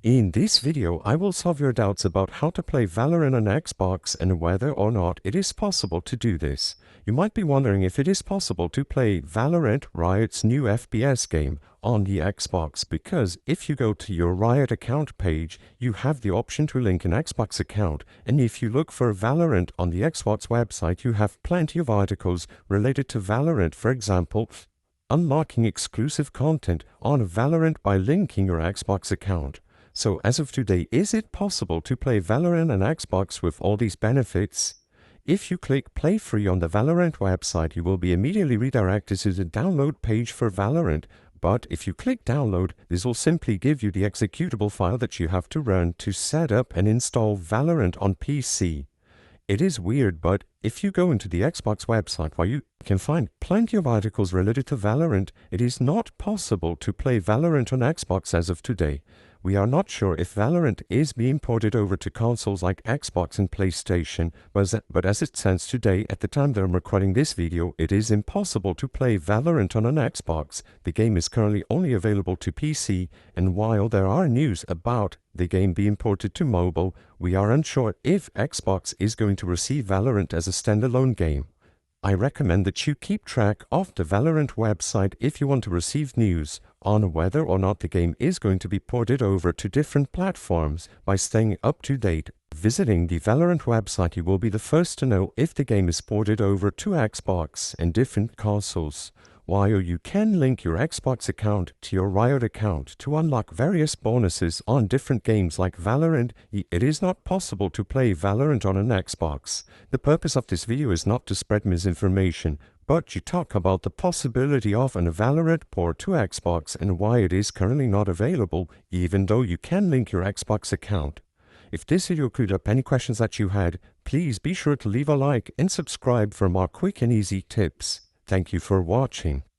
In this video, I will solve your doubts about how to play Valorant on Xbox and whether or not it is possible to do this. You might be wondering if it is possible to play Valorant, Riot's new FPS game, on the Xbox, because if you go to your Riot account page, you have the option to link an Xbox account, and if you look for Valorant on the Xbox website, you have plenty of articles related to Valorant. For example, unlocking exclusive content on Valorant by linking your Xbox account. So as of today, is it possible to play Valorant on Xbox with all these benefits? If you click Play Free on the Valorant website, you will be immediately redirected to the download page for Valorant. But if you click Download, this will simply give you the executable file that you have to run to set up and install Valorant on PC. It is weird, but if you go into the Xbox website where you can find plenty of articles related to Valorant, it is not possible to play Valorant on Xbox as of today. We are not sure if Valorant is being ported over to consoles like Xbox and PlayStation, but as it stands today, at the time that I'm recording this video, it is impossible to play Valorant on an Xbox. The game is currently only available to PC, and while there are news about the game being ported to mobile, we are unsure if Xbox is going to receive Valorant as a standalone game. I recommend that you keep track of the Valorant website if you want to receive news on whether or not the game is going to be ported over to different platforms by staying up to date. Visiting the Valorant website, you will be the first to know if the game is ported over to Xbox and different consoles. While you can link your Xbox account to your Riot account to unlock various bonuses on different games like Valorant, it is not possible to play Valorant on an Xbox. The purpose of this video is not to spread misinformation, but to talk about the possibility of a Valorant port to Xbox and why it is currently not available, even though you can link your Xbox account. If this video cleared up any questions that you had, please be sure to leave a like and subscribe for more quick and easy tips. Thank you for watching.